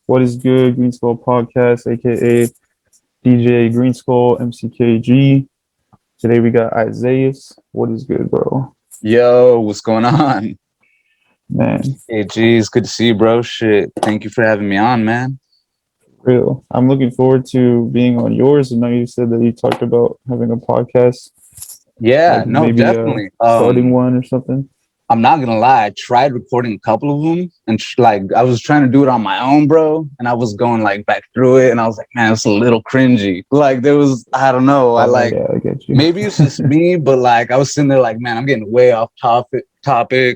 What is good, GreenSkull podcast, aka DJ GreenSkull MCKG. Today we got Izayus. What is good, bro? Yo, what's going on? Man, Hey, geez, good to see you, bro. Shit, thank you for having me on, man. real. I'm looking forward to being on yours. I know you said that you talked about having a podcast, Yeah, like no, maybe definitely. starting one or something. I'm not gonna lie. I tried recording a couple of them, and like I was trying to do it on my own, bro. And I was going like back through it, and I was like, man, it's a little cringy. Like there was, I don't know. I like Yeah, I get you. maybe it's just me, but like I was sitting there like, man, I'm getting way off topic.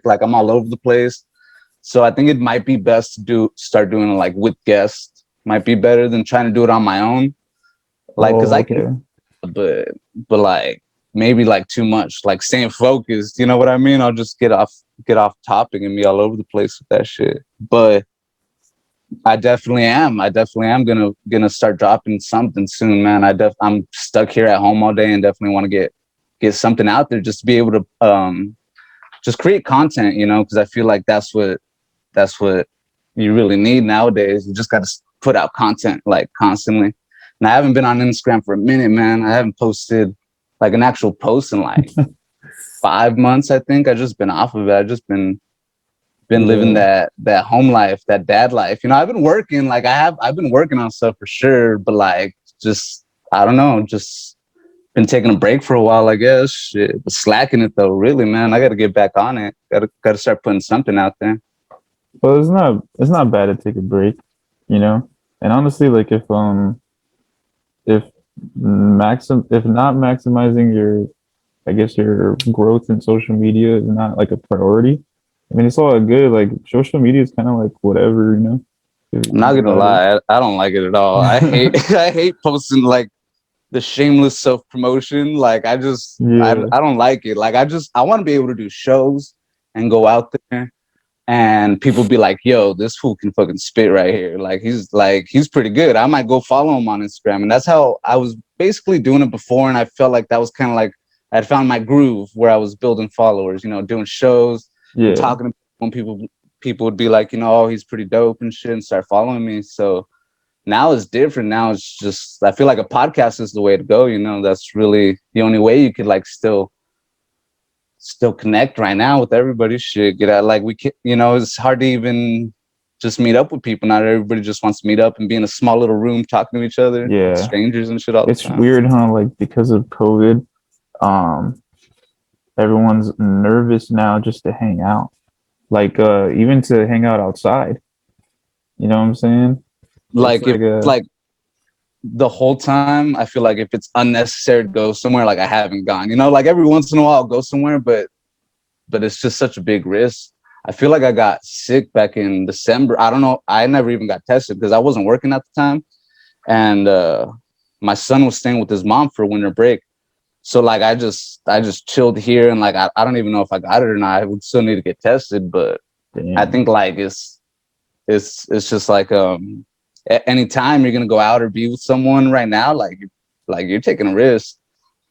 Like I'm all over the place. So I think it might be best to start doing it like with guests. Might be better than trying to do it on my own. Like, cause Oh, I okay. can, but like maybe like too much, like staying focused. You know what I mean? I'll just get off topic and be all over the place with that shit. But I definitely am. I definitely am gonna start dropping something soon, man. I'm stuck here at home all day and definitely want to get something out there just to be able to just create content, because I feel like that's what you really need nowadays. You just got to put out content like constantly. And I haven't been on Instagram for a minute, man. I haven't posted like an actual post in like 5 months. I think I just been off of it. I just been living Yeah. that home life, that dad life. I've been working. Like I've been working on stuff for sure, but like just I don't know, just been taking a break for a while, I guess. Shit, but slacking it though, really, man. I got to get back on it. Got to start putting something out there. Well, it's not bad to take a break, you know. And honestly, like if if not maximizing your, I guess, your growth in social media is not like a priority. I mean, it's all good. Like social media is kind of like whatever, if you I'm not think gonna about it. lie, I don't like it at all. I hate I hate posting like the shameless self promotion. Like Yeah, I don't like it. Like I want to be able to do shows and go out there and people be like, "Yo, this fool can fucking spit right here. He's pretty good. I might go follow him on Instagram." And that's how I was basically doing it before, and I felt like that was kind of like I'd found my groove where I was building followers. Doing shows and yeah, talking to when people would be like, "Oh, he's pretty dope and shit," and start following me. So now it's different. Now it's just I feel like a podcast is the way to go. That's really the only way you could like still connect right now with everybody. Shit, get out like we can. It's hard to even just meet up with people. Not everybody just wants to meet up and be in a small little room talking to each other, with yeah. strangers and shit all the It's time. weird, huh? Like because of COVID, um, everyone's nervous now just to hang out. Like even to hang out outside. You know what I'm saying? It's Like if like like the whole time, I feel like if it's unnecessary to go somewhere, like I haven't gone. Like every once in a while I'll go somewhere, but it's just such a big risk. I feel like I got sick back in December. I don't know. I never even got tested because I wasn't working at the time. And my son was staying with his mom for winter break. So like I just chilled here and like I don't even know if I got it or not. I would still need to get tested, but I damn. think like it's just like anytime you're gonna go out or be with someone right now, like you're taking a risk.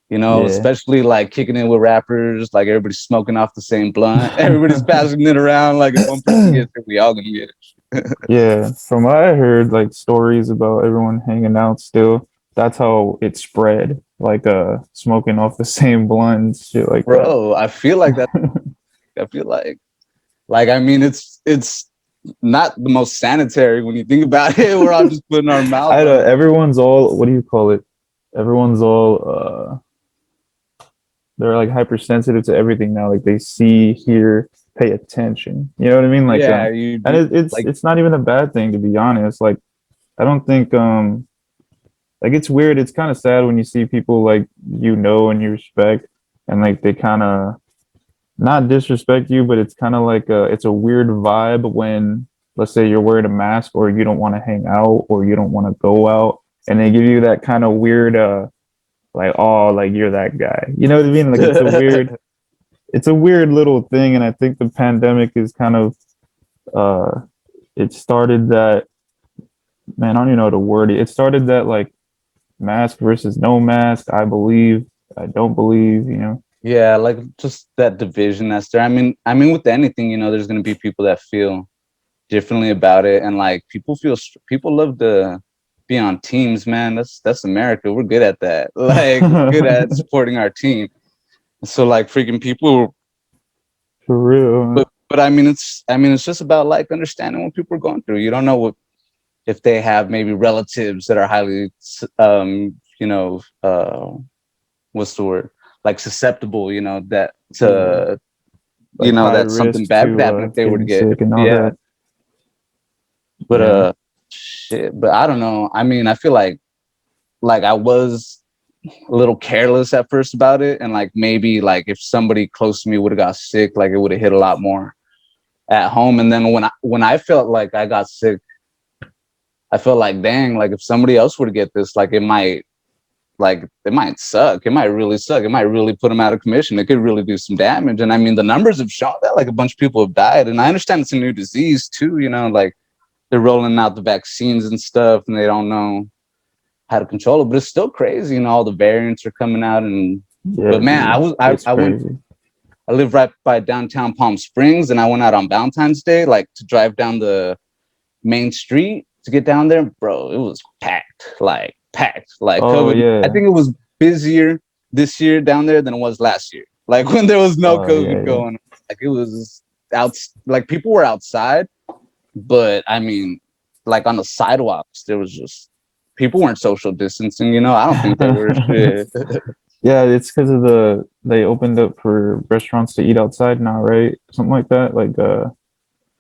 Yeah. Especially like kicking in with rappers, like everybody's smoking off the same blunt, everybody's passing it around. Like if one person gets it, we all gonna get it. Yeah, from what I heard, like stories about everyone hanging out still, that's how it spread, like smoking off the same blunt and shit like that. Bro, I feel like that. I feel like I mean it's not the most sanitary when you think about it. We're all just putting our mouth I on don't, it. everyone's all, what do you call it? Everyone's all they're like hypersensitive to everything now. Like they see, hear, pay attention. You know what I mean? Like Yeah, you and do it's like it's not even a bad thing to be honest. Like I don't think like it's weird. It's kind of sad when you see people like and you respect, and like they kind of not disrespect you, but it's kind of like it's a weird vibe when let's say you're wearing a mask or you don't want to hang out or you don't want to go out, and they give you that kind of weird like oh like you're that guy. You know what I mean? Like it's a weird little thing, and I think the pandemic is kind of uh it started that man. I don't even know the word. It started that like mask versus no mask. I believe. I don't believe. yeah, like just that division that's there. I mean with anything, there's gonna be people that feel differently about it, and like people love to be on teams, man. That's America. We're good at that. Like we're good at supporting our team. So like freaking people, For real. but I mean it's just about like understanding what people are going through. You don't know what if they have maybe relatives that are highly what's the word, like susceptible, that Yeah. to Like high that something risk bad could to happen if they were to getting get, sick and all yeah. that. But Yeah. shit, but I don't know. I mean, I feel like I was a little careless at first about it, and like maybe like if somebody close to me would have got sick, like it would have hit a lot more at home. And then when I felt like I got sick, I felt like, dang, like if somebody else were to get this, like it might suck. It might really suck. It might really put them out of commission. It could really do some damage. And I mean, the numbers have shown that like a bunch of people have died. And I understand it's a new disease too, like they're rolling out the vaccines and stuff and they don't know how to control it, but it's still crazy. All the variants are coming out. Yeah, But man, dude. It's crazy. I live right by downtown Palm Springs, and I went out on Valentine's Day, like to drive down the main street to get down there. Bro, it was packed, like packed. Like Oh COVID. I yeah. think it was busier this year down there than it was last year. Like when there was no Oh COVID yeah, going, like it was out. Like people were outside, but I mean, like on the sidewalks, there was just people weren't social distancing. I don't think they were. yeah. Shit. Yeah, it's because of they opened up for restaurants to eat outside now, right? Something like that. Like you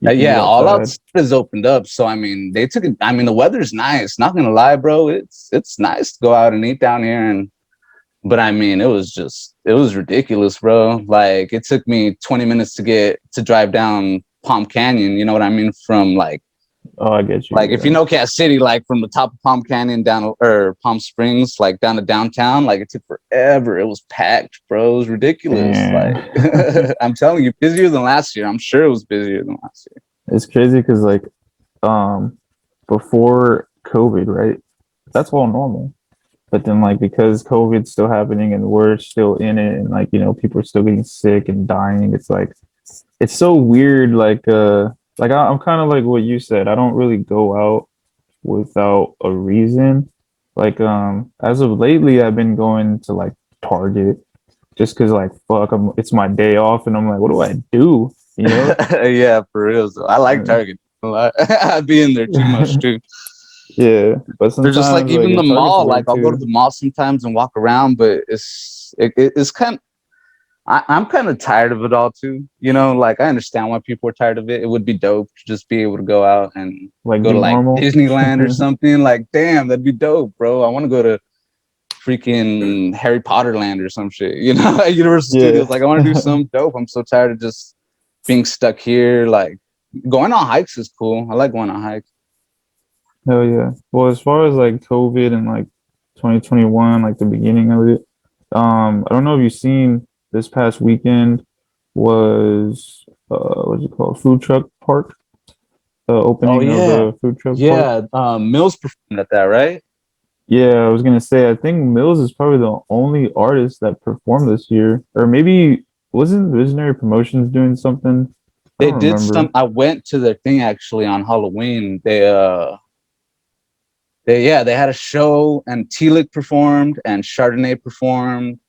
can eat Yeah, all outside. outside is opened up. So I mean, they took it. I mean, the weather's nice. Not gonna lie, bro. It's nice to go out and eat down here. But I mean, it was ridiculous, bro. Like it took me 20 minutes to drive down Palm Canyon. You know what I mean? From Oh, I get you. like if you Yeah. know Cass City, like from the top of Palm Canyon down or Palm Springs, like down to downtown, like it took forever. It was packed, bro. It was ridiculous. Like Damn. I'm telling you, busier than last year. I'm sure it was busier than last year. It's crazy because like um before COVID, right? That's all normal. But then like because COVID's still happening and we're still in it and like people are still getting sick and dying, it's like it's so weird. Like I'm kind of like what you said. I don't really go out without a reason. Like as of lately, I've been going to like Target just because like fuck, it's my day off and I'm like, what do I do? You know? Yeah, for real. So I like Uh, Target a lot. I'd be in there too much too. yeah, but They're just like sometimes like even the Target's mall. Like weird I'll go to too. the mall sometimes and walk around, but it's kind. I'm kind of tired of it all too. Like I understand why people are tired of it. It would be dope to just be able to go out and Like go be to like normal. Disneyland or something. Like, damn, that'd be dope, bro. I want to go to freaking Harry Potter land or some shit. At Universal Yeah. Studios. Like, I want to do some dope. I'm so tired of just being stuck here. Like, going on hikes is cool. I like going on hikes. Hell yeah. Well, as far as like COVID and like 2021, like the beginning of it, I don't know if you've seen this past weekend was what's it called? Food truck park. The Oh opening of yeah, the food truck park. yeah. Mills performed at that, right? Yeah, I was gonna say I think Mills is probably the only artist that performed this year. Or maybe wasn't Visionary Promotions doing something? I They don't did some. remember. I went to their thing actually on Halloween. They had a show and Tealik performed and Chardonnay performed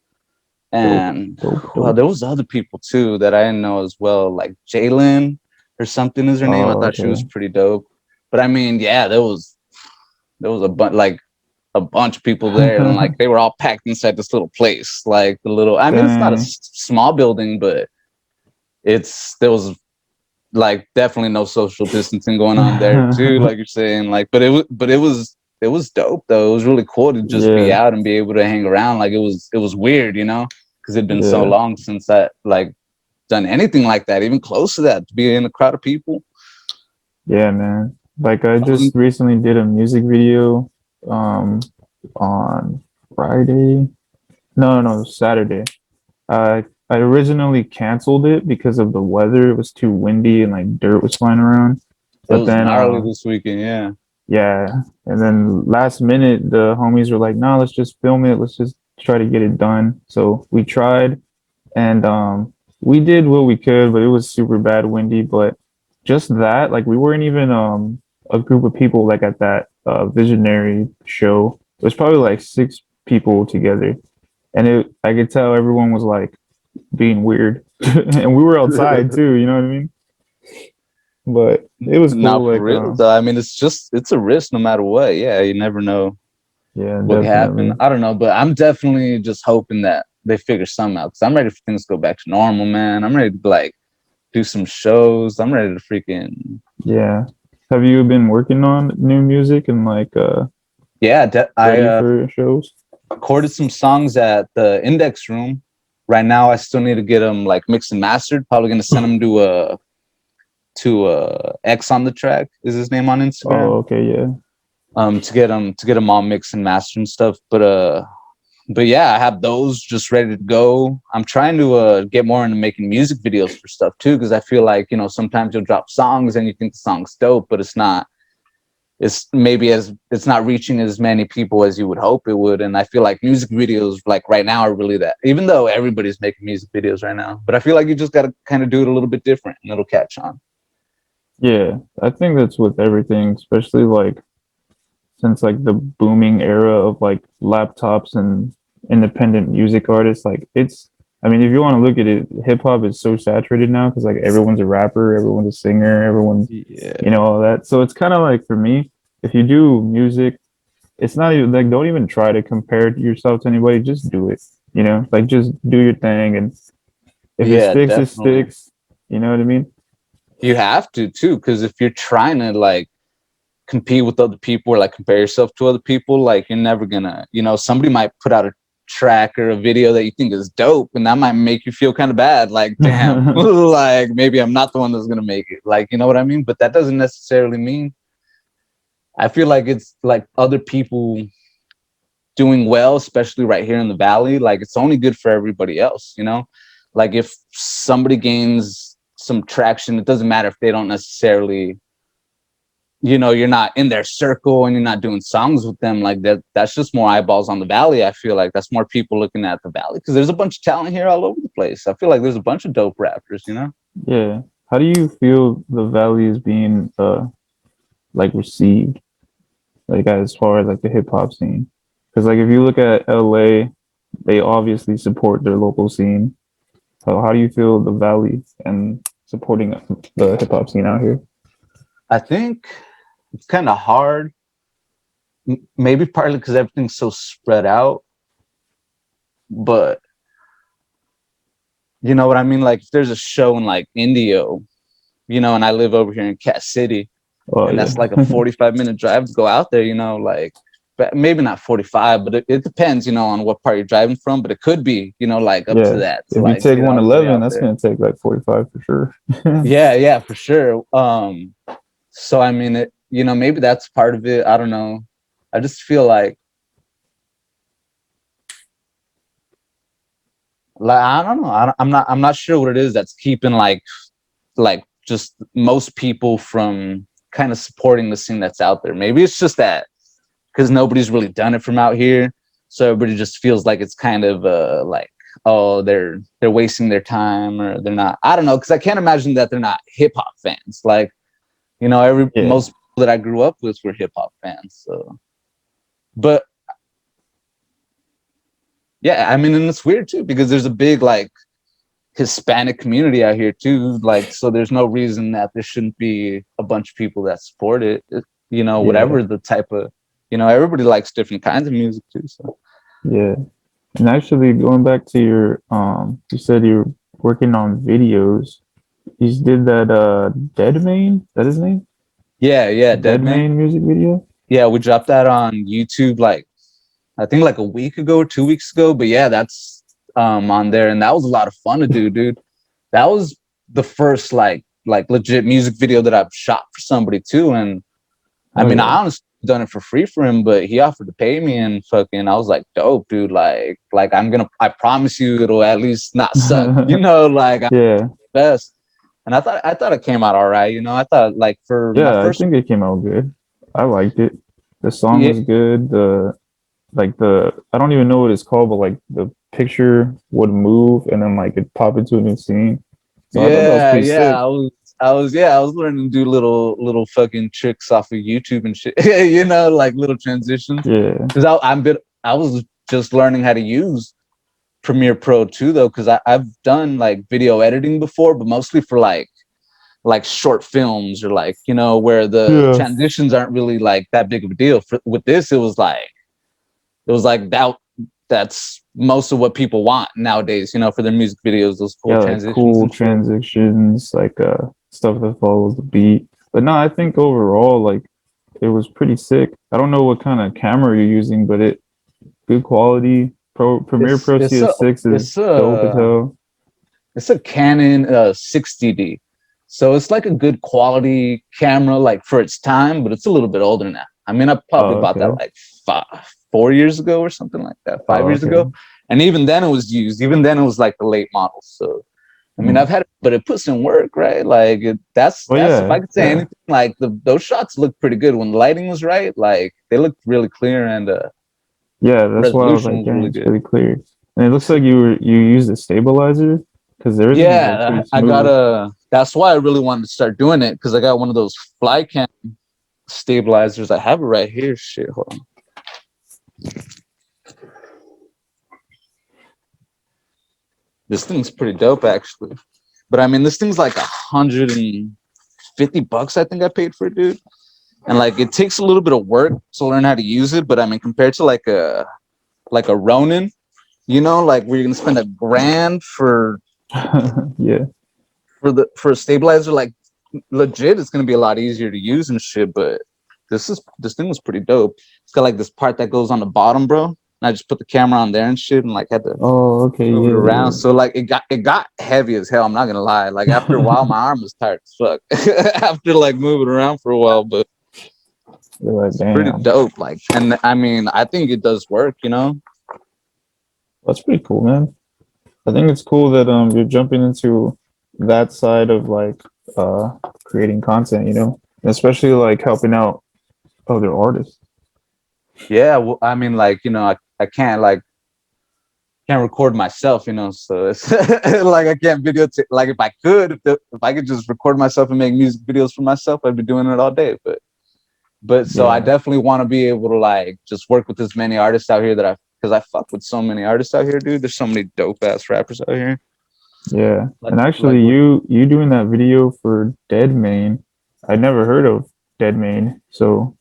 Dope, and dope, well, dope. there was other people too that I didn't know as well, like Jalen or something is her name. I Oh, thought she was okay. pretty dope. But I mean, yeah, there was a bunch of people there, and like they were all packed inside this little place, like the little. I mean, it's not a Dang. small building, but there was like definitely no social distancing going on there too, like you're saying. Like, but it was dope though. It was really cool to just be Yeah, out and be able to hang around. Like it was weird, because it'd been so yeah. long since I like done anything like that, even close to that, to be in a crowd of people. Yeah, man. Like I I just wasn't. recently did a music video um on Friday. No, Saturday. I originally canceled it because of the weather. It was too windy and like dirt was flying around. It But was then gnarly this weekend. Yeah. yeah, and then last minute the homies were like, "No, let's just film it. Let's just try to get it done." So we tried and we did what we could, but it was super bad windy, but just that, like we weren't even a group of people like at that visionary show. It was probably like 6 people together, and it I could tell everyone was like being weird, and we were outside too. You know what I mean? But it was Not cool. for Like real though. I mean, it's a risk no matter what. Yeah, you never know yeah, what could happen. definitely. I don't know, but I'm definitely just hoping that they figure something out because I'm ready for things to go back to normal, man. I'm ready to like do some shows. I'm ready to freaking Yeah. Have you been working on new music and like yeah. I ready for shows? recorded some songs at the Index Room. Right now, I still need to get them like mixed and mastered. Probably gonna send them to X on the track is his name on Instagram. Oh, okay, yeah. To get them all mixed and mastered and stuff. But yeah, I have those just ready to go. I'm trying to get more into making music videos for stuff too, because I feel like sometimes you'll drop songs and you think the song's dope, but it's not. It's not reaching as many people as you would hope it would. And I feel like music videos like right now are really that. Even though everybody's making music videos right now, but I feel like you just got to kind of do it a little bit different and it'll catch on. Yeah, I think that's with everything, especially like since like the booming era of like laptops and independent music artists. Like it's, I mean, if you want to look at it, hip hop is so saturated now because like everyone's a rapper, everyone's a singer, everyone's, Yeah. all that. So it's kind of like for me, if you do music, it's not even like don't even try to compare yourself to anybody. Just do it. Like just do your thing, and if it Yeah, sticks, it definitely. sticks. You know what I mean? You have to too, because if you're trying to like compete with other people or like compare yourself to other people, like you're never gonna, somebody might put out a track or a video that you think is dope, and that might make you feel kind of bad. Like, damn, like maybe I'm not the one that's gonna make it. Like, you know what I mean? But that doesn't necessarily mean. I feel like it's like other people doing well, especially right here in the valley. Like, it's only good for everybody else, Like, if somebody gains some traction, it doesn't matter if they don't necessarily you're not in their circle and you're not doing songs with them like that's just more eyeballs on the valley. I feel like that's more people looking at the valley because there's a bunch of talent here all over the place. I feel like there's a bunch of dope rappers. Yeah. How do you feel the valley is being like received, like as far as like the hip hop scene? Because like if you look at LA, they obviously support their local scene. So how do you feel the valley and supporting the hip hop scene out here? I think it's kind of hard, maybe partly because everything's so spread out, but you know what I mean. Like if there's a show in like Indio, and I live over here in Cat City, Oh and yeah. that's like a 45-minute drive to go out there, like but maybe not 45, but it depends, on what part you're driving from, but it could be, like up to Yeah. that to If you like take get all the way 111, out that's there. gonna take like 45 for sure. Yeah, for sure. So I mean it, maybe that's part of it. I don't know. I just feel like I don't know. I'm not sure what it is that's keeping like just most people from kind of supporting the scene that's out there. Maybe it's just that because nobody's really done it from out here, so everybody just feels like it's kind of like, oh, they're wasting their time or they're not. I don't know, because I can't imagine that they're not hip hop fans. Like, Yeah. most people that I grew up with were hip hop fans. So, but yeah, I mean, and it's weird too because there's a big like Hispanic community out here too. Like, so there's no reason that there shouldn't be a bunch of people that support it. Yeah. Whatever the type of, everybody likes different kinds of music too. So Yeah. And actually going back to your you said you're working on videos. You did that Dead Main, that his name? yeah, Dead Dead Man. Main music video? Yeah, we dropped that on YouTube like I think like a week ago or 2 weeks ago. But yeah, that's on there, and that was a lot of fun to do, dude. That was the first like legit music video that I've shot for somebody too. And I Oh mean, yeah. I honestly done it for free for him, but he offered to pay me, and fucking I was like, dope, dude. Like I promise you it'll at least not suck. Like I'm Yeah. the best. And I thought it came out all right. I thought like for my Yeah, I first think it came out good. I liked it. The song yeah, was good. The I don't even know what it's called, but like the picture would move and then like it pop into a new scene. So I thought that was yeah, pretty yeah. sick. I was learning to do little fucking tricks off of YouTube and shit. You know, like little transitions. Yeah. Because I was just learning how to use Premiere Pro too, though, because I've done like video editing before, but mostly for like short films or like, you know, where the Yeah. transitions aren't really like that big of a deal. With this, it was like that's most of what people want nowadays, you know, for their music videos, those cool Yeah, like transitions cool and shit. transitions, like stuff that follows the beat. But no, I think overall, like it was pretty sick. I don't know what kind of camera you're using, but it good quality. Premiere It's Pro it's a CS6 is it's dope as a hell. it's a Canon 60D. So it's like a good quality camera, like for its time, but it's a little bit older now. I mean, I probably Oh, bought that okay. like 4 years ago or something like that, five Oh, years okay. ago. And even then it was used. Even then it was like the late model. So I mean, Mm. I've had it, but it puts in work, right? Like Oh that's if yeah, I could say yeah, anything, like those shots look pretty good when the lighting was right. Like they looked really clear and yeah. That's why I was resolution like, was dang, really it's good. pretty clear. And it looks like you used a stabilizer because everything is like Yeah, pretty I got smooth. that's why I really wanted to start doing it because I got one of those fly cam stabilizers. I have it right here. Shit, hold on. This thing's pretty dope actually. But I mean, this thing's like $150, I think I paid for it, dude. And like it takes a little bit of work to learn how to use it, but I mean, compared to like a Ronin, you know, like where you're gonna spend $1,000 Yeah, for a stabilizer, like legit, it's gonna be a lot easier to use and shit. But this thing was pretty dope. It's got like this part that goes on the bottom, bro. And I just put the camera on there and shit, and like had to oh, okay, move it around. yeah, So like it got heavy as hell. I'm not gonna lie. Like after a while, my arm was tired as fuck after like moving around for a while. But you're like, it's pretty damn, dope. Like, and I mean, I think it does work. You know? that's pretty cool, man. I think it's cool that you're jumping into that side of like uh creating content, you know, especially like helping out other artists. Yeah. Well, I mean, like you know, I can't record myself, you know. So it's like I can't videotape. Like if I could, if I could just record myself and make music videos for myself, I'd be doing it all day. But so I Yeah, definitely want to be able to like just work with as many artists out here because I fuck with so many artists out here, dude. There's so many dope ass rappers out here. yeah. Like And like actually, you doing that video for Dead Main, I never heard of Dead Main, so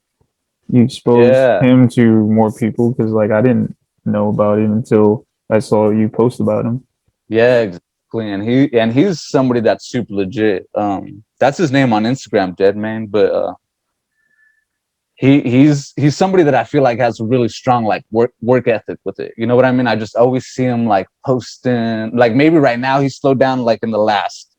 you exposed yeah, him to more people because like I didn't know about him until I saw you post about him. yeah, exactly. And he's somebody that's super legit. That's his name on Instagram, Deadman. But he's somebody that I feel like has a really strong like work ethic with it. You know what I mean? I just always see him like posting. Like maybe right now he's slowed down like in the last,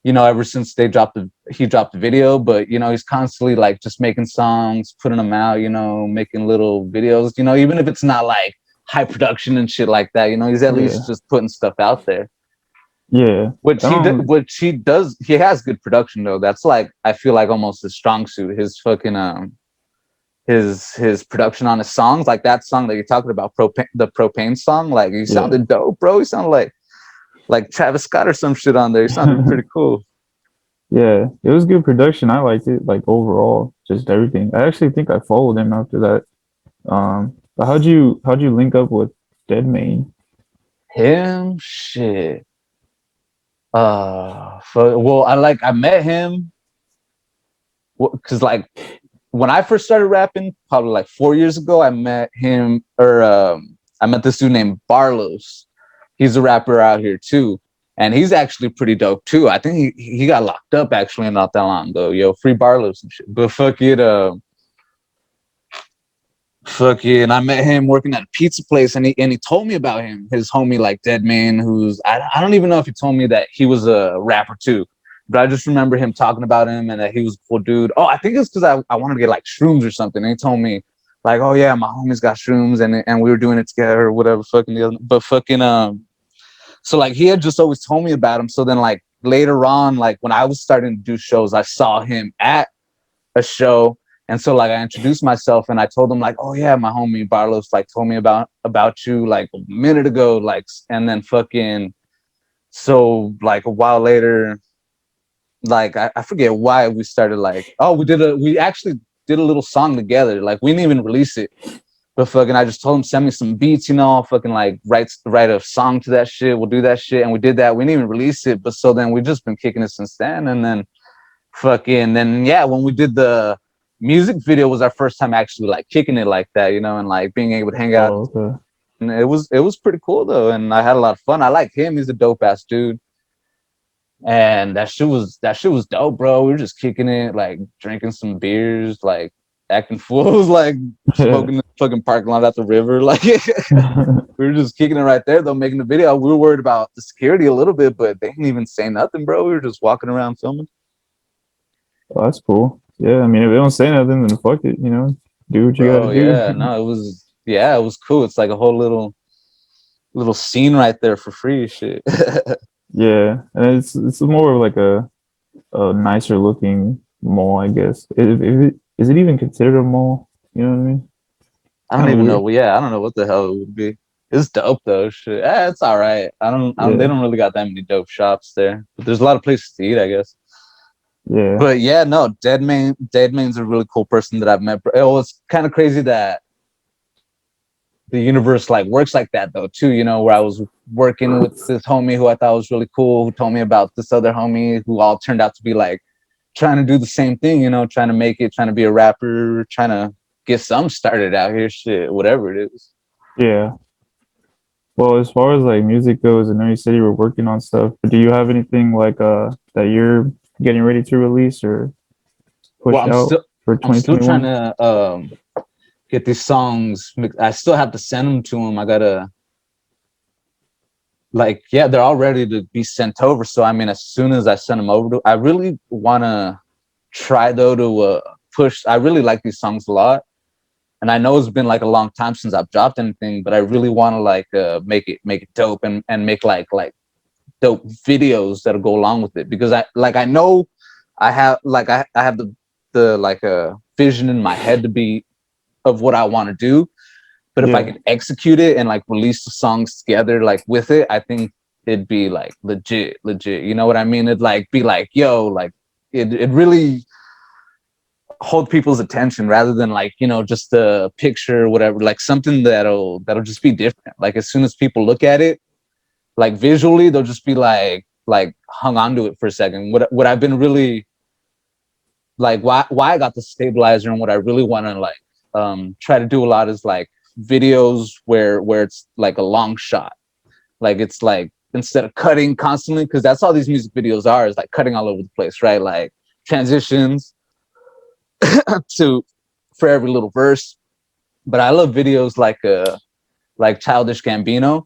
you know, ever since he dropped the video. But you know he's constantly like just making songs, putting them out. You know, making little videos. You know, even if it's not like high production and shit like that. You know, he's at least Yeah, just putting stuff out there. yeah. Which he does. He has good production though. That's like I feel like almost his strong suit. His fucking his production on his songs, like that song that you're talking about, the propane song, like he Yeah. sounded dope, bro. He sounded like Travis Scott or some shit on there. He sounded pretty cool. Yeah, it was good production. I liked it, like overall, just everything. I actually think I followed him after that. But how'd you link up with Deadmain? Him shit. Well, I met him because like when I first started rapping, probably like 4 years ago, I met him or I met this dude named Barlos. He's a rapper out here too. And he's actually pretty dope too. I think he got locked up actually not that long ago. Yo, free Barlos and shit. But fuck it. I met him working at a pizza place and he told me about him. His homie like Dead Man, who's I don't even know if he told me that he was a rapper too. But I just remember him talking about him and that he was a cool dude. Oh, I think it's because I wanted to get like shrooms or something. And he told me, like, oh yeah, my homies got shrooms and we were doing it together or whatever. But fucking so like he had just always told me about him. So then like later on, like when I was starting to do shows, I saw him at a show. And so like I introduced myself and I told him like, oh yeah, my homie Barlos like told me about you like a minute ago. Like and then fucking so like a while later, like I forget why we started like, oh, we actually did a little song together. Like we didn't even release it. But fucking, I just told him send me some beats, you know. I'll fucking like write a song to that shit. We'll do that shit, and we did that. We didn't even release it, but so then we've just been kicking it since then. And then fucking, then yeah, when we did the music video was our first time actually like kicking it like that, you know, and like being able to hang out. Oh, okay. And it was pretty cool though, and I had a lot of fun. I like him; he's a dope ass dude. And that shit was dope, bro. We were just kicking it, like drinking some beers, like acting fools, like Yeah. smoking the fucking parking lot at the river. Like we were just kicking it right there, though, making the video. We were worried about the security a little bit, but they didn't even say nothing, bro. We were just walking around filming. Oh, that's cool. Yeah, I mean, if they don't say nothing, then fuck it. You know, do what you got to Bro, do. yeah, no, it was cool. It's like a whole little scene right there for free shit. Yeah, and it's more of like a nicer looking mall, I guess. Is it even considered a mall? You know what I mean? I don't Kind of even weird. know. Yeah, I don't know what the hell it would be. It's dope though. Shit, it's all right. They Yeah, don't really got that many dope shops there, but there's a lot of places to eat, I guess. yeah, But yeah, no, Deadman's a really cool person that I've met. It was kind of crazy that the universe like works like that though too. You know, where I was working with this homie who I thought was really cool, who told me about this other homie who all turned out to be like trying to do the same thing. You know, trying to make it, trying to be a rapper, trying to get some started out here. Shit, whatever it is. yeah. Well, as far as like music goes, I know you said you were working on stuff, but do you have anything like that you're getting ready to release or Well, push out for I'm still trying 2021? to get these songs mixed. I still have to send them to him. I gotta like, yeah, they're all ready to be sent over. So I mean, as soon as I send them over to, I really want to try though to push. I really like these songs a lot, and I know it's been like a long time since I've dropped anything, but I really want to like make it dope and make like dope videos that'll go along with it because I know I have the like a vision in my head to be of what I want to do. But if I Yeah, could execute it and like release the songs together, like with it, I think it'd be like legit. You know what I mean? It'd like be like, yo, like it really hold people's attention rather than like, you know, just a picture or whatever, like something that'll just be different. Like as soon as people look at it, like visually, they'll just be like hung on to it for a second. What I've been really like why I got the stabilizer and what I really want to like try to do a lot is like videos where it's like a long shot, like it's like instead of cutting constantly, because that's all these music videos are, is like cutting all over the place, right? Like transitions to for every little verse. But I love videos like Childish Gambino,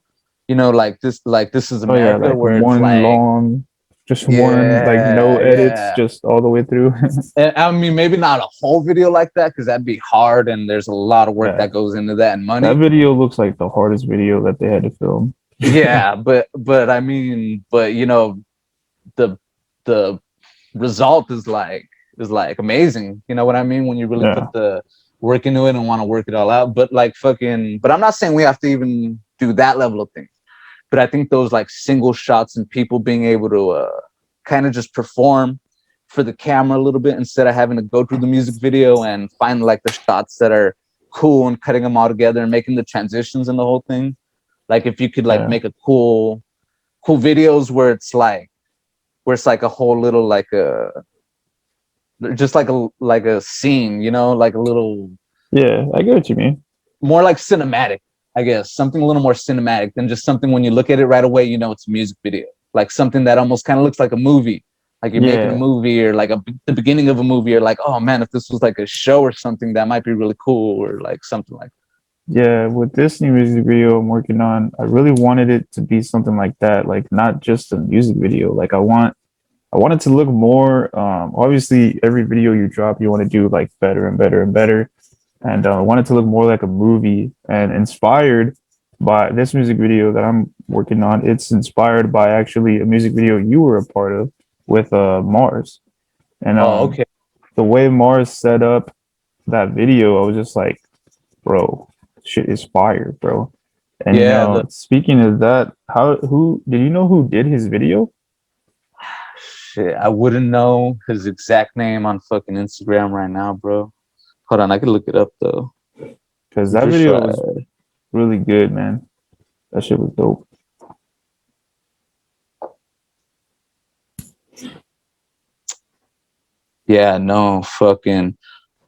you know, like this is oh yeah, America, like where it's one like, long, just one like no yeah, edits, yeah. just all the way through. I mean, maybe not a whole video like that because that'd be hard, and there's a lot of work Yeah, that goes into that and that money. video looks like the hardest video that they had to film. Yeah, but I mean, but you know, the the result is like amazing. You know what I mean? When you really put Yeah, the work into it and want to work it all out. But like fucking, but I'm not saying we have to even do that level of things. But I think those like single shots and people being able to kind of just perform for the camera a little bit instead of having to go through the music video and find like the shots that are cool and cutting them all together and making the transitions and the whole thing. Like if you could like yeah, make a cool videos where it's like a whole little like a just like a scene, you know, like a little yeah. I get what you mean. more like cinematic, I guess, something a little more cinematic than just something when you look at it right away, you know, it's a music video, like something that almost kind of looks like a movie, like you're making a Yeah, movie or like the beginning of a movie, or like, oh man, if this was like a show or something, that might be really cool, or like something like yeah. With this new music video I'm working on, I really wanted it to be something like that, like not just a music video. Like I want it to look more. Obviously, every video you drop, you want to do like better and better and better. And I want it to look more like a movie and inspired by this music video that I'm working on. It's inspired by actually a music video you were a part of with Mars. And oh, okay. the way Mars set up that video, I was just like, bro, shit is fire, bro. And Yeah, speaking of that, how who did you know who did his video? shit, I wouldn't know his exact name on fucking Instagram right now, bro. Hold on, I could look it up though. Because that video was really good, man. That shit was dope. Yeah, no, fucking.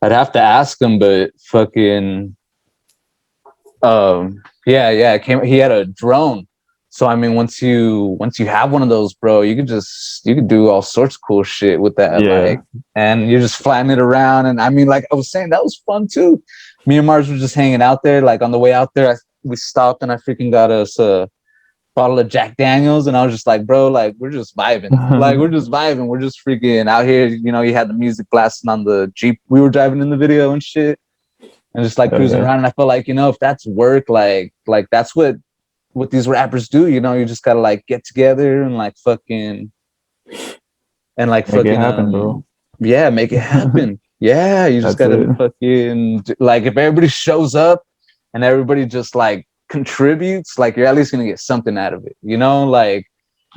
I'd have to ask him, but fucking. Yeah, he had a drone. So I mean, once you have one of those, bro, you could do all sorts of cool shit with that, Yeah. like, and you're just flying it around. And I mean, like I was saying, that was fun too. Me and Mars were just hanging out there. Like on the way out there, we stopped and I freaking got us a bottle of Jack Daniels, and I was just like, bro, like we're just vibing, like we're just vibing, we're just freaking out here. You know, you had the music blasting on the Jeep we were driving in the video and shit, and just like cruising around. And I felt like, you know, if that's work, like that's what these rappers do. You know, you just gotta like get together and like fucking and like make fucking it happen, bro. Yeah, make it happen. Yeah, you just gotta fucking like if everybody shows up and everybody just like contributes, like you're at least gonna get something out of it. You know, like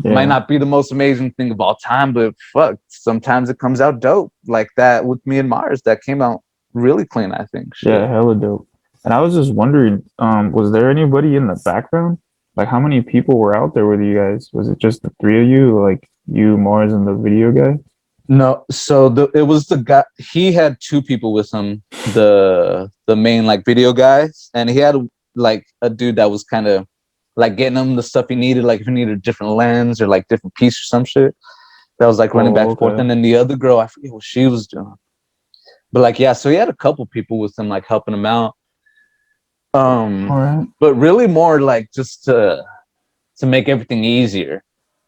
it might not be the most amazing thing of all time, but fuck, sometimes it comes out dope. Like that with me and Mars, that came out really clean, I think. Shit. Yeah, hella dope. And I was just wondering, was there anybody in the background? Like, how many people were out there with you guys? Was it just the three of you, like you, Mars, and the video guy? No, so it was the guy. He had two people with him, the main like video guys, and he had like a dude that was kind of like getting him the stuff he needed, like if he needed a different lens or like different piece or some shit. That was like running back and forth, and then the other girl, I forget what she was doing, but like yeah, so he had a couple people with him like helping him out. Right. But really more like just to make everything easier.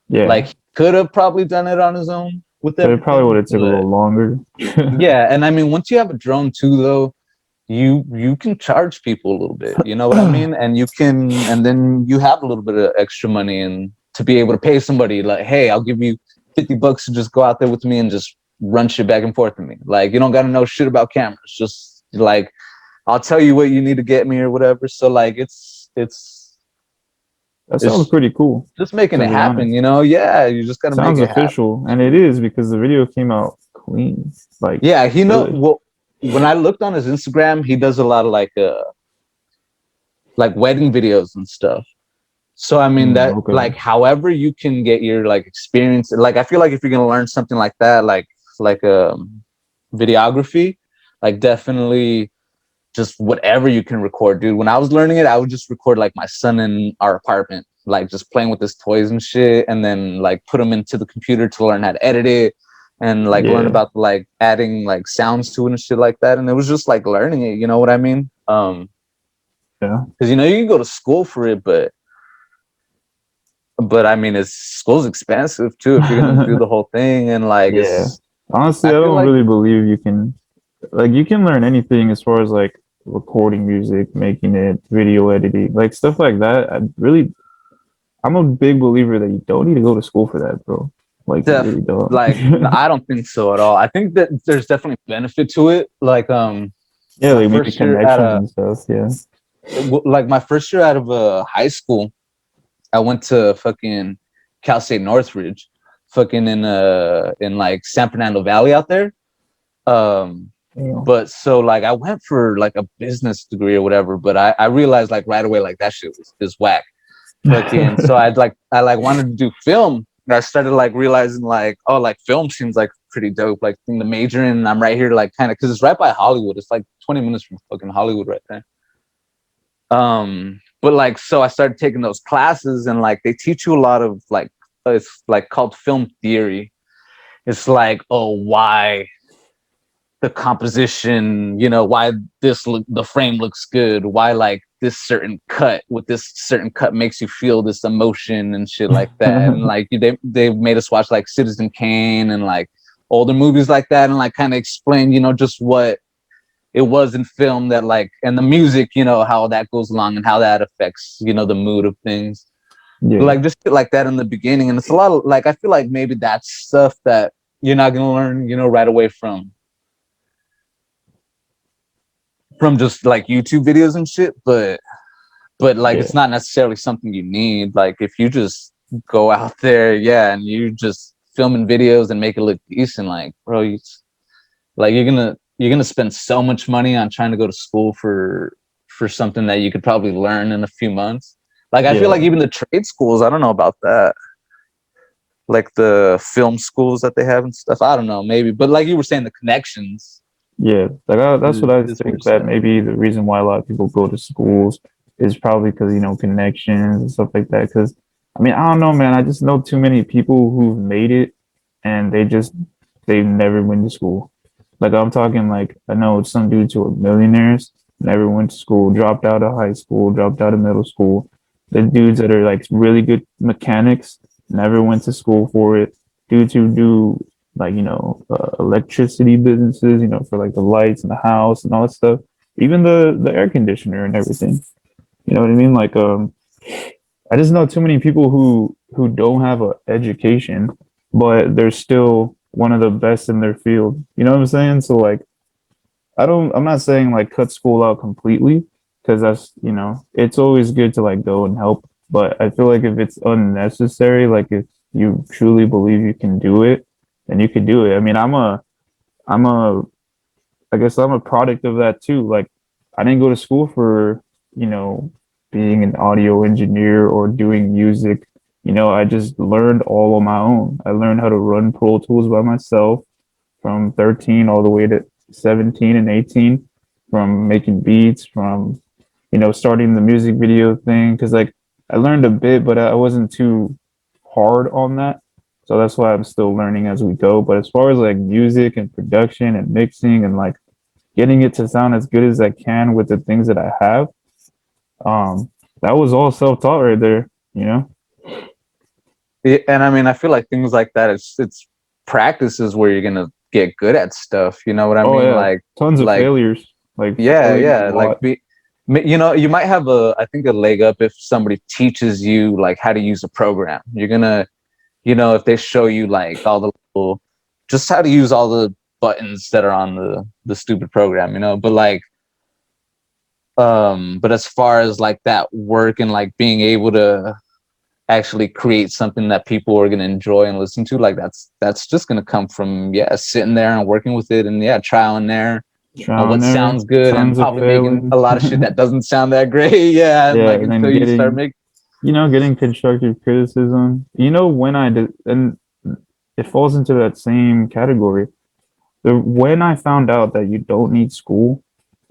Yeah, like he could have probably done it on his own with that. It probably would have took a little longer. Yeah, and I mean, once you have a drone too, though, you can charge people a little bit. You know what I mean? And and then you have a little bit of extra money and to be able to pay somebody like, hey, I'll give you $50 to just go out there with me and just run shit back and forth with me. Like you don't got to know shit about cameras. Just like I'll tell you what you need to get me or whatever. So like it's that sounds pretty cool. Just making it happen, honest. You know? Yeah, you just gotta sounds make it official, happen. And it is because the video came out clean. Like yeah, he know. Well, when I looked on his Instagram, he does a lot of like wedding videos and stuff. So I mean like however you can get your like experience. Like I feel like if you're gonna learn something like that, like videography, like definitely. Just whatever you can record, dude. When I was learning it, I would just record like my son in our apartment, like just playing with his toys and shit, and then like put them into the computer to learn how to edit it and like learn about like adding like sounds to it and shit like that. And it was just like learning it, you know what I mean? Yeah. Because you know you can go to school for it, but I mean school's expensive too if you're gonna do the whole thing and like honestly, I don't really believe you can. Like you can learn anything as far as like recording music, making it, video editing, like stuff like that. I'm a big believer that you don't need to go to school for that, bro. Like you really don't. Like I don't think so at all. I think that there's definitely benefit to it. Like like making connections and stuff. Yeah. Like my first year out of high school, I went to fucking Cal State Northridge, fucking in like San Fernando Valley out there. But so like I went for like a business degree or whatever, but I realized like right away like that shit is whack. Fucking so I wanted to do film. And I started like realizing like, oh, like film seems like pretty dope. Like thing to major in, and I'm right here like kind of because it's right by Hollywood. It's like 20 minutes from fucking Hollywood right there. But like so I started taking those classes and like they teach you a lot of like it's like called film theory. It's like, oh, why the composition, you know, why the frame looks good, why like this certain cut makes you feel this emotion and shit like that. And like they made us watch like Citizen Kane and like older movies like that and like kind of explain, you know, just what it was in film that like, and the music, you know, how that goes along and how that affects, you know, the mood of things. Like just like that in the beginning. And it's a lot of like, I feel like maybe that's stuff that you're not going to learn, you know, right away from just like YouTube videos and shit, but like it's not necessarily something you need. Like if you just go out there, and you just filming videos and make it look decent. Like, bro, like you're gonna spend so much money on trying to go to school for something that you could probably learn in a few months. Like, I feel Yeah, like even the trade schools, I don't know about that. Like the film schools that they have and stuff. I don't know, maybe. But like you were saying, the connections yeah. Like that's what I is where think it's that at. maybe the reason why a lot of people go to schools is probably because connections and stuff like that. Because I mean, I don't know, man. I just know too many people who've made it and they never went to school. Like I'm talking like I know some dudes who are millionaires, never went to school, dropped out of high school, dropped out of middle school. The dudes that are like really good mechanics, never went to school for it. Dudes who do like electricity businesses, for like the lights in the house and all that stuff. Even the air conditioner and everything. You know what I mean? Like I just know too many people who don't have a education, but they're still one of the best in their field. You know what I'm saying? So like I'm not saying like cut school out completely because that's, it's always good to like go and help, but I feel like if it's unnecessary, like if you truly believe you can do it, then you can do it. I mean, I'm a I guess I'm a product of that too. Like I didn't go to school for, being an audio engineer or doing music. I just learned all on my own. I learned how to run Pro Tools by myself from 13 all the way to 17 and 18, from making beats, from, starting the music video thing. Cause like I learned a bit, but I wasn't too hard on that. So that's why I'm still learning as we go. But as far as like music and production and mixing and like getting it to sound as good as I can with the things that I have, that was all self-taught right there, you know? Yeah, and I mean, I feel like things like that. It's practices where you're gonna get good at stuff. You know what I Oh mean? yeah, tons of Like failures, like yeah, failures a yeah. lot. You might have I think a leg up if somebody teaches you like how to use a program. You're gonna, if they show you like all the little, just how to use all the buttons that are on the stupid program. But like, but as far as like that work and like being able to actually create something that people are going to enjoy and listen to, like that's just going to come from sitting there and working with it, and trial and error on Trial what and error, sounds good, and tons of probably making failing. a lot of shit that doesn't sound that great. Yeah, and Yeah, like and then until you start making. getting constructive criticism. When I did, and it falls into that same category. When I found out that you don't need school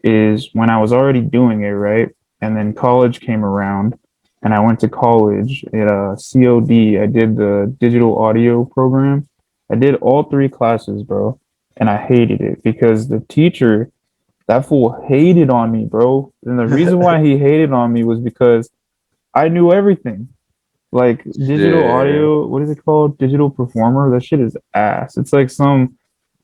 is when I was already doing it, right? And then college came around and I went to college at COD. I did the digital audio program. I did all three classes, bro. And I hated it because the teacher, that fool hated on me, bro. And the reason why he hated on me was because I knew everything. Like digital Shit. audio, what is it called? Digital performer. That shit is ass. It's like some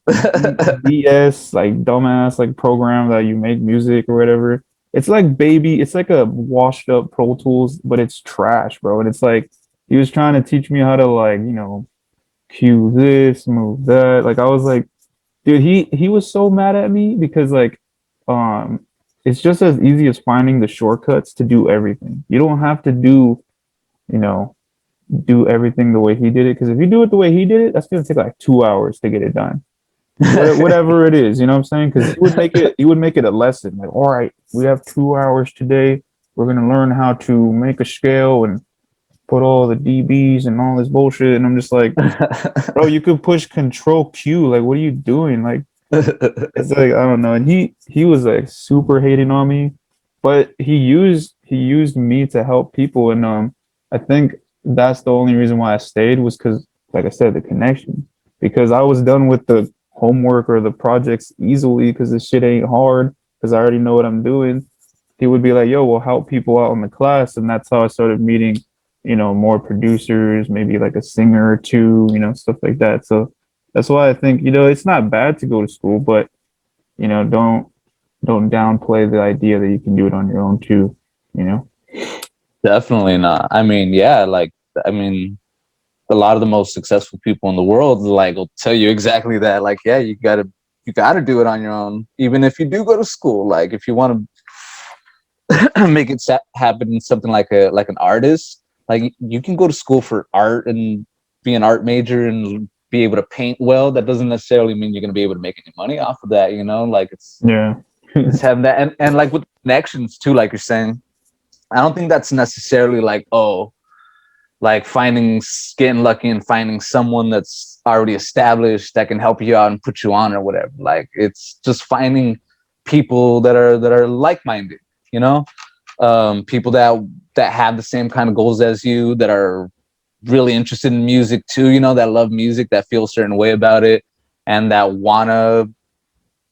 BS, like dumbass, like program that you make music or whatever. It's like it's like a washed up Pro Tools, but it's trash, bro. And it's like he was trying to teach me how to like, cue this, move that. Like I was like, dude, he was so mad at me because like um it's just as easy as finding the shortcuts to do everything. You don't have to you know, do everything the way he did it. Because if you do it the way he did it, that's gonna take like 2 hours to get it done. Whatever it is, you know what I'm saying? Because he would make it a lesson. Like, all right, we have 2 hours today. We're gonna learn how to make a scale and put all the dBs and all this bullshit. And I'm just like, bro, you could push Control Q. Like, what are you doing? Like, it's like I don't know. And he was like super hating on me, but he used me to help people. And I think that's the only reason why I stayed was because, like I said, the connection. Because I was done with the homework or the projects easily because this shit ain't hard because I already know what I'm doing. He would be like, "Yo, we'll help people out in the class," and that's how I started meeting, more producers, maybe like a singer or two, stuff like that. So that's why I think, it's not bad to go to school, but don't downplay the idea that you can do it on your own too, you know? Definitely not. I mean, yeah, like I mean, a lot of the most successful people in the world like will tell you exactly that. Like, yeah, you gotta do it on your own, even if you do go to school. Like, if you want to make it happen in something like an artist, like you can go to school for art and be an art major and be able to paint well, that doesn't necessarily mean you're going to be able to make any money off of that, you know? Like it's having that, and like with connections too, like you're saying, I don't think that's necessarily like, oh, like getting lucky and finding someone that's already established that can help you out and put you on or whatever. Like it's just finding people that are like-minded, you know, people that have the same kind of goals as you, that are really interested in music too, you know, that love music, that feel a certain way about it, and that wanna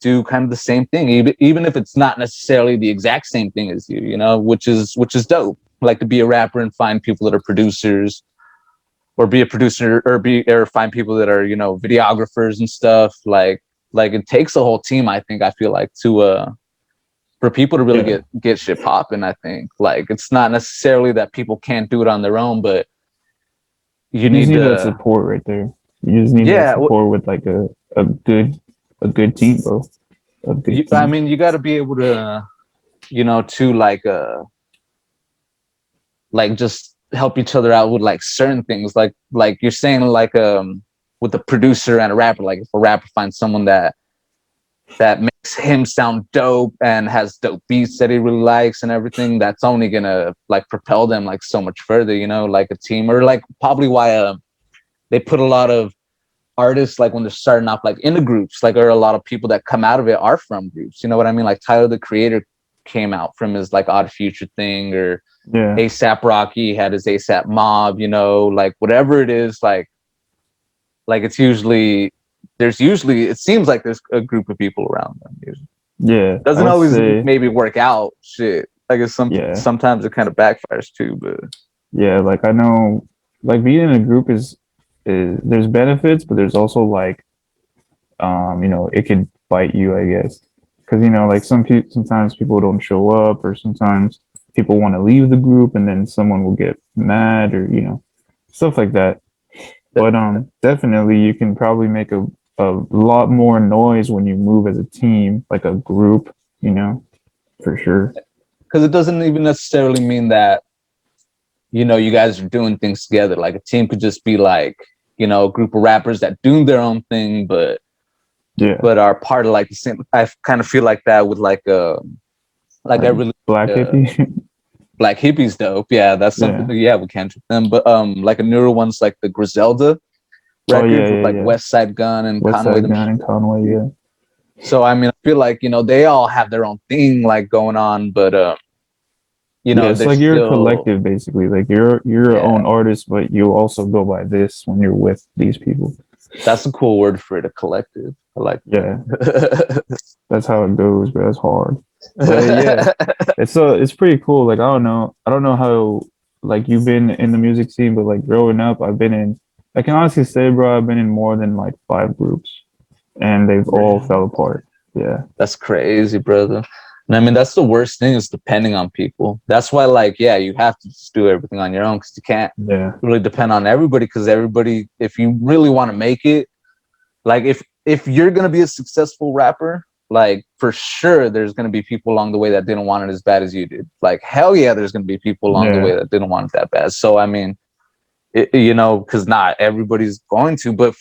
do kind of the same thing, even if it's not necessarily the exact same thing as you know, which is dope. Like to be a rapper and find people that are producers, or be a producer, or find people that are, you know, videographers and stuff. Like it takes a whole team, I think. I feel like to for people to really get shit popping. I think like it's not necessarily that people can't do it on their own, but you just need need that support right there. You just need that support with like a good team, bro. I mean, you got to be able to, you know, to like just help each other out with like certain things, like you're saying, like with a producer and a rapper. Like if a rapper finds someone that makes him sound dope and has dope beats that he really likes and everything, that's only gonna like propel them like so much further, you know, like a team. Or like probably why they put a lot of artists, like when they're starting off, like into groups, like, or a lot of people that come out of it are from groups, you know what I mean? Like Tyler the Creator came out from his like Odd Future thing, or ASAP Rocky had his ASAP Mob, you know, like whatever it is, like it's usually it seems like there's a group of people around them usually. Yeah, doesn't always maybe work out. Shit, I guess sometimes it kind of backfires too. But yeah, like I know, like being in a group is there's benefits, but there's also like you know, it could bite you, I guess, because you know, like sometimes people don't show up, or sometimes people want to leave the group, and then someone will get mad, or you know, stuff like that. But definitely you can probably make a lot more noise when you move as a team, like a group, you know, for sure. Because it doesn't even necessarily mean that, you know, you guys are doing things together. Like a team could just be like, you know, a group of rappers that do their own thing, but are part of like the same. I kind of feel like that with like I really Black Hippie. Black Hippie's dope. Yeah, that's something. Yeah, we can't do them. But like a newer one's like the Griselda records with like West Side Gun and Conway. Yeah. So I mean, I feel like, you know, they all have their own thing like going on, but you know, it's like you're a collective basically. Like you're your own artist, but you also go by this when you're with these people. That's a cool word for it, a collective. I like that's how it goes, but it's hard. But yeah, it's pretty cool. Like I don't know how like you've been in the music scene, but like growing up, I can honestly say, bro, I've been in more than like 5 groups, and they've all fell apart. Yeah, that's crazy, brother. And I mean, that's the worst thing, is depending on people. That's why, like, you have to just do everything on your own, because you can't really depend on everybody. Because everybody, if you really want to make it, like if you're gonna be a successful rapper, like for sure there's gonna be people along the way that didn't want it as bad as you did. Like hell yeah, there's gonna be people along the way that didn't want it that bad. So I mean, you know, because not everybody's going to, but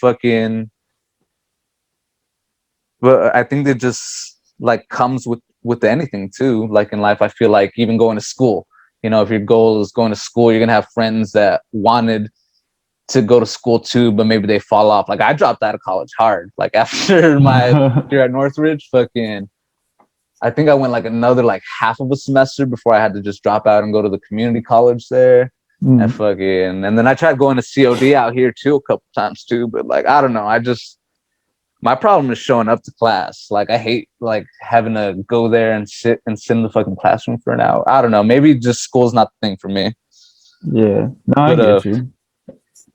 I think that just like comes with anything too. Like in life, I feel like even going to school, you know, if your goal is going to school, you're gonna have friends that wanted to go to school too, but maybe they fall off. Like I dropped out of college hard. Like after my year at Northridge, I think I went like another like half of a semester before I had to just drop out and go to the community college there. And and then I tried going to COD out here too a couple times too, but like I don't know, my problem is showing up to class. Like I hate like having to go there and sit in the fucking classroom for an hour. I don't know, maybe just school's not the thing for me. Yeah, no, I get you.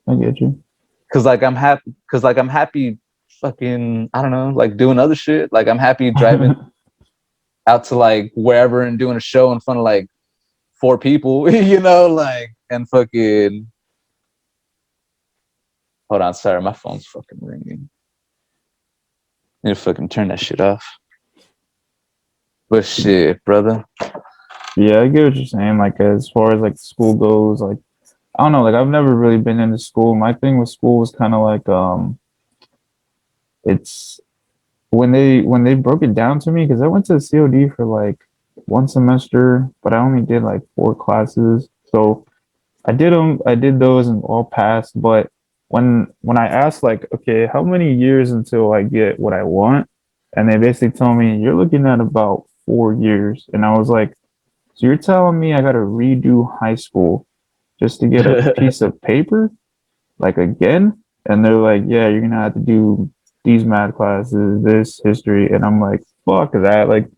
I get you. Cause I'm happy fucking, I don't know, like doing other shit. Like I'm happy driving out to like wherever and doing a show in front of like 4 people, you know, like, and fucking, hold on, sorry, my phone's fucking ringing. I need to fucking turn that shit off. But shit, brother. Yeah, I get what you're saying. Like as far as like school goes, like I don't know, like I've never really been into school. My thing with school was kind of like it's when they broke it down to me, because I went to COD for like one semester, but I only did like four classes. So I did those and all passed. But when I asked like, okay, how many years until I get what I want? And they basically told me you're looking at about 4 years. And I was like, so you're telling me I gotta redo high school just to get a piece of paper? Like again? And they're like, yeah, you're gonna have to do these math classes, this history, and I'm like, fuck that. Like,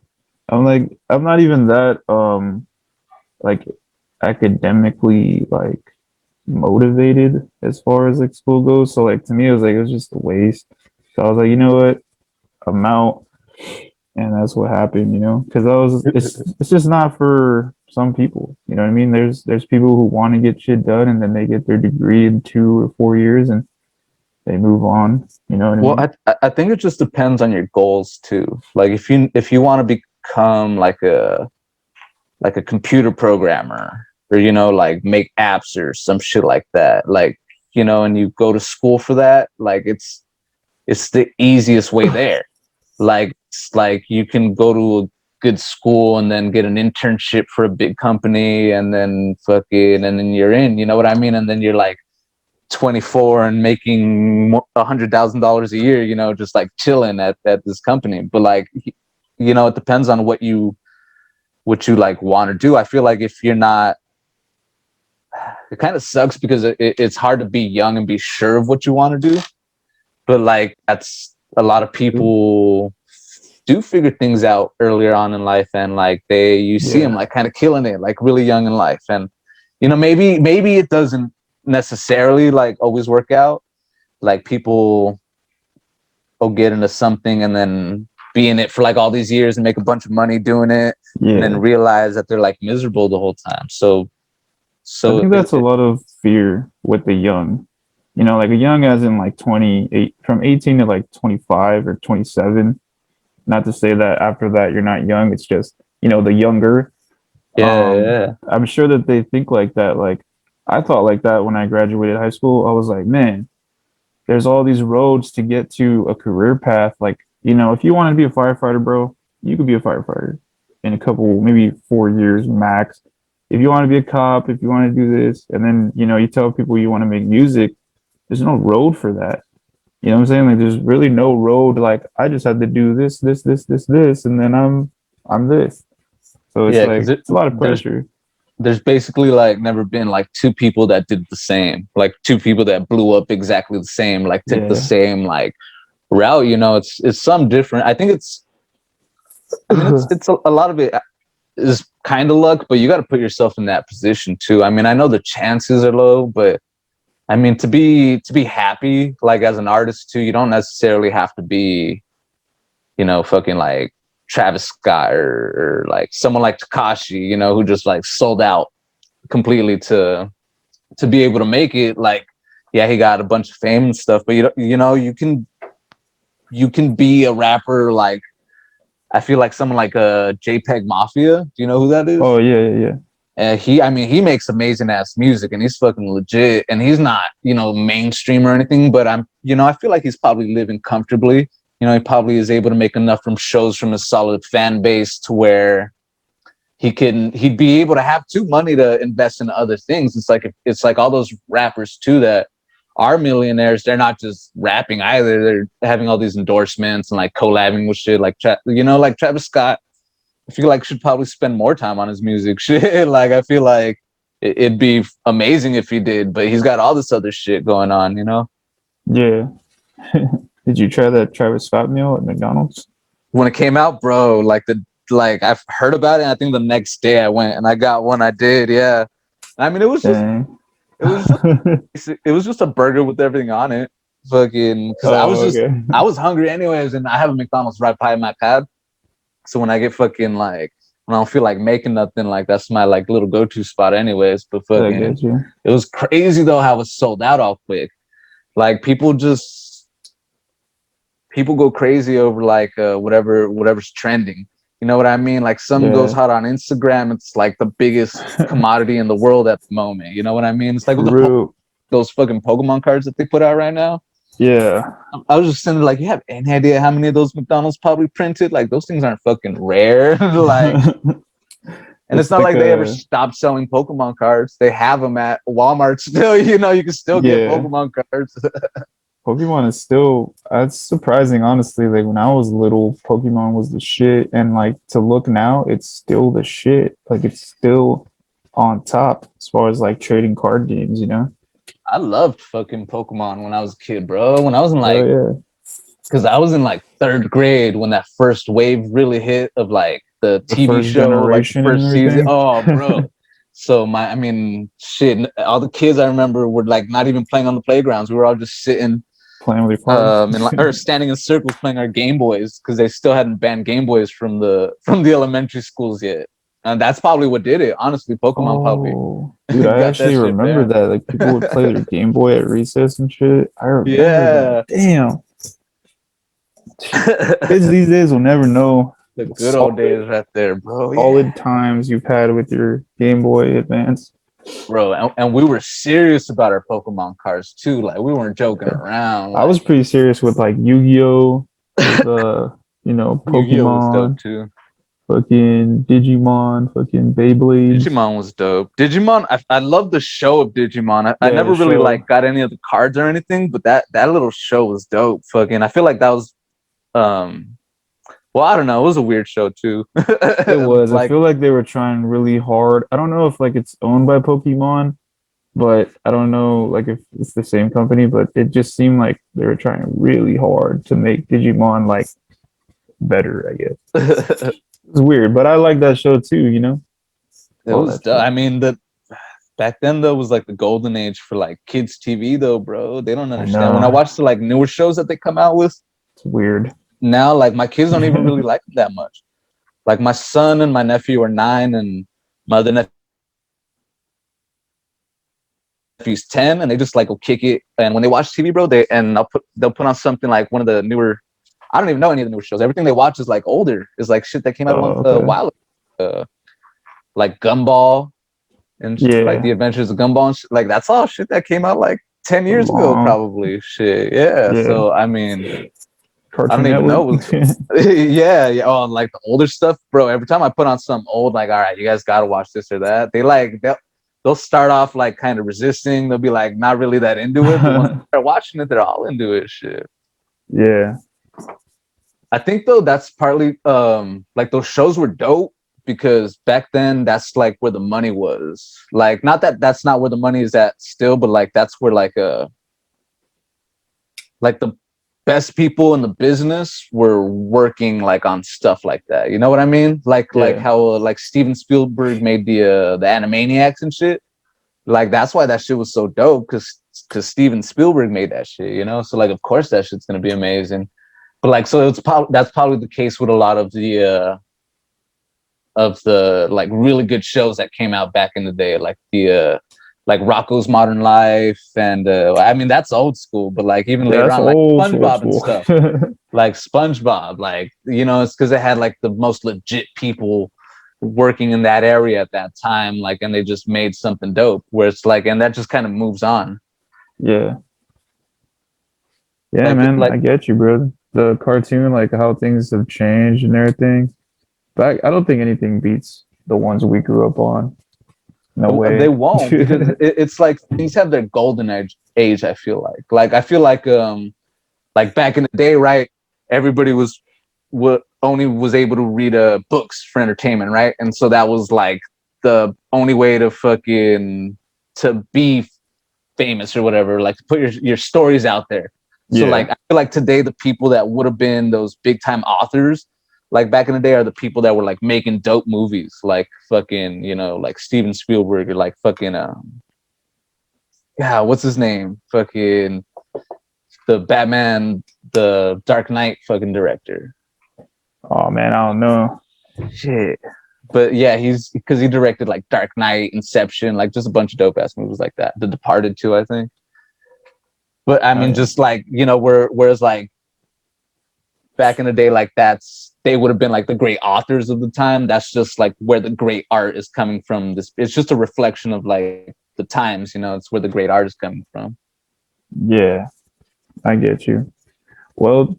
I'm not even that like academically like motivated as far as like school goes. So like to me it was just a waste. So I was like, you know what? I'm out. And that's what happened, you know, because I was it's just not for some people. You know what I mean? There's people who want to get shit done and then they get their degree in 2 or 4 years and they move on. You know what I Well, mean? I think it just depends on your goals too. Like if you want to become like a computer programmer, or like make apps or some shit like that, like and you go to school for that, like it's the easiest way there. Like it's like you can go to a good school and then get an internship for a big company and then fucking and then you're in, you know what I mean? And then you're like 24 and making $100,000 a year, just like chilling at this company. But like, it depends on what you like want to do. I feel like if you're not, it kind of sucks because it's hard to be young and be sure of what you want to do. But like, that's a lot of people do figure things out earlier on in life, and like you see them like kind of killing it, like really young in life. And maybe it doesn't necessarily like always work out. Like people will get into something and then be in it for like all these years and make a bunch of money doing it, and then realize that they're like miserable the whole time. So I think that's a lot of fear with the young. You know, like a young as in like 28, from 18 to like 25 or 27. Not to say that after that you're not young, it's just, the younger. Yeah. I'm sure that they think like that. Like I thought like that when I graduated high school. I was like, man, there's all these roads to get to a career path. Like, if you want to be a firefighter, bro, you could be a firefighter in a couple, maybe 4 years max. If you want to be a cop, if you want to do this, and then, you tell people you want to make music, there's no road for that. You know what I'm saying? Like, there's really no road. Like, I just had to do this, and then I'm this. So it's like, it's a lot of pressure. There's basically like never been like two people that did the same, like two people that blew up exactly the same, like took the same like route. It's some different. I think it's a lot of it is kind of luck, but you got to put yourself in that position too. I mean, I know the chances are low, but I mean, to be happy, like as an artist too, you don't necessarily have to be, fucking like Travis Scott or like someone like Takashi, who just like sold out completely to be able to make it. Like, yeah, he got a bunch of fame and stuff, but you can be a rapper. Like, I feel like someone like a JPEG Mafia. Do you know who that is? Oh yeah. And he makes amazing ass music and he's fucking legit, and he's not, mainstream or anything, but I feel like he's probably living comfortably. He probably is able to make enough from shows from a solid fan base to where he'd be able to have too money to invest in other things. It's like all those rappers too that are millionaires. They're not just rapping either. They're having all these endorsements and like collabing with shit like like Travis Scott. I feel like should probably spend more time on his music shit. Like I feel like it'd be amazing if he did, but he's got all this other shit going on, Yeah. Did you try that Travis Scott meal at McDonald's? When it came out, bro, I've heard about it. And I think the next day I went and I got one. I did, yeah. I mean, it was just a burger with everything on it. Fucking, because I was hungry anyways, and I have a McDonald's right by my pad. So when I get fucking like when I don't feel like making nothing, like that's my like little go-to spot anyways. But fucking, it was crazy though how it was sold out all quick. Like people go crazy over like whatever's trending. You know what I mean? Like something goes Yeah. hot on Instagram, it's like the biggest commodity in the world at the moment. You know what I mean? It's like with True. those fucking Pokemon cards that they put out right now. Yeah. I was just saying, like, you have any idea how many of those McDonald's probably printed? Like, those things aren't fucking rare. Like, and it's It's not like like they ever a stopped selling Pokemon cards. They have them at Walmart still. You know, you can still get yeah. Pokemon cards. Pokemon is still that's surprising, honestly. Like when I was little, Pokemon was the shit, and like to look now, it's still the shit. Like it's still on top as far as like trading card games, you know? I loved fucking Pokemon when I was a kid, bro. When I was in Oh like, yeah. because I was in like third grade when that first wave really hit of like the The TV first show, like the generation and first season. everything. Oh, bro. So I mean, shit. All the kids I remember were like not even playing on the playgrounds. We were all just sitting, Playing with your partners. or standing in circles playing our Game Boys because they still hadn't banned Game Boys from the elementary schools yet. And that's probably what did it. Honestly, Pokemon probably Oh, dude, I got that actually shit remember banned. that. Like people would play their Game Boy at recess and shit. I remember that. Yeah. Damn. Kids these days will never know The the good old days right there, bro. Yeah. solid times you've had with your Game Boy Advance. Bro, and we were serious about our Pokemon cards too. Like we weren't joking around. I Like was pretty serious with like Yu-Gi-Oh, the Yu-Gi-Oh was dope Pokemon, too. fucking Digimon, fucking Beyblades. Digimon was dope. Digimon, I love the show of Digimon. I Yeah, never the really like show. got any of the cards or anything, but that little show was dope. Fucking, I feel like that was well, I don't know. It was a weird show too. It was. I Like, feel like they were trying really hard. I don't know if like it's owned by Pokemon, but I don't know like if it's the same company, but it just seemed like they were trying really hard to make Digimon like better, I guess. it It's weird, but I like that show too, you know? All was. that shit. I mean, the back then though was like the golden age for like kids TV though, bro. They don't I understand. When I know. watch the like newer shows that they come out with It's weird. now, like my kids don't even really like it that much. Like my son and my nephew are 9, and my other nephew's 10, and they just like will kick it. And when they watch TV, bro, they'll put on something like one of the newer. I don't even know any of the newer shows. Everything they watch is like older. Is like shit that came out Oh, a okay. while ago. Like Gumball and like Yeah. the Adventures of Gumball. And like that's all shit that came out like 10 A years ago, long, probably. Shit, yeah. yeah. So I mean, I Cartoon don't even Network. know. Yeah, yeah. Oh, and like the older stuff, bro. Every time I put on some old, like, all right, you guys gotta watch this or that. They'll start off like kind of resisting. They'll be like not really that into it, but once they start watching it, they're all into it. Shit. Yeah. I think though that's partly like those shows were dope because back then that's like where the money was. Like not that that's not where the money is at still, but like that's where like the best people in the business were working like on stuff like that. You know what I mean? Like Yeah. how like Steven Spielberg made the Animaniacs and shit. Like that's why that shit was so dope because Steven Spielberg made that shit. You know, so like of course that shit's gonna be amazing. But like so that's probably the case with a lot of the like really good shows that came out back in the day, like the like Rocco's Modern Life, and I mean that's old school, but like even Yeah, later that's on, like old SpongeBob and school. stuff, like SpongeBob, like you know, it's because they had like the most legit people working in that area at that time, like, and they just made something dope. Where it's like, and that just kind of moves on. Yeah. Yeah, Like, man, like I get you, bro. The cartoon, like how things have changed and everything. But I don't think anything beats the ones we grew up on. No they way. won't because it's like things have their golden age. I feel like I feel like back in the day, right? Everybody was what only was able to read books for entertainment, right? And so that was like the only way to fucking to be famous or whatever, like to put your stories out there. So like Yeah. I feel like today the people that would have been those big time authors, like back in the day, are the people that were like making dope movies, like fucking, you know, like Steven Spielberg or like fucking yeah, what's his name? Fucking the Batman, the Dark Knight fucking director. Oh man, I don't know. Shit. But yeah, he's because he directed like Dark Knight, Inception, like just a bunch of dope ass movies like that. The Departed too, I think. But I Oh mean, yeah. just like, you know, whereas like back in the day, like they would have been like the great authors of the time. That's just like where the great art is coming from. It's just a reflection of like the times, you know. It's where the great art is coming from. Yeah, I get you. Well,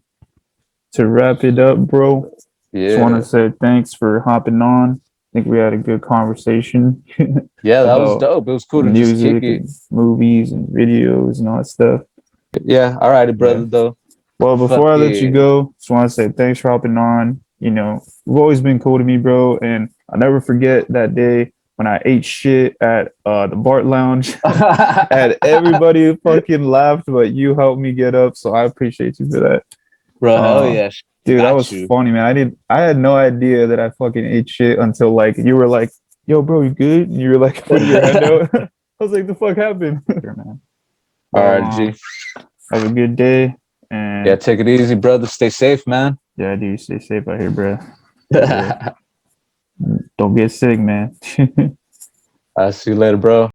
to wrap it up, bro, just want to Yeah, say thanks for hopping on. I think we had a good conversation yeah, that was about dope. It was cool to just kick music it. and movies and videos and all that stuff. Yeah, all righty, Yeah. brother. Though, Well, fuck before I let you yeah. go, just want to say thanks for hopping on. You know, you've always been cool to me, bro, and I'll never forget that day when I ate shit at the Bart Lounge. And everybody fucking laughed, but you helped me get up, so I appreciate you for that. Bro, hell Uh, yeah, dude, that got was you. funny, man. I had no idea that I fucking ate shit until like you were like, "Yo, bro, you good?" And you were like putting your hand out. I was like, "The fuck happened?" Sure, man. All Well, right, G. have a good day, Yeah, and take it easy, brother. Stay safe, man. yeah, dude, stay safe out here, bro. For real. Don't get sick, man. I'll see you later, bro.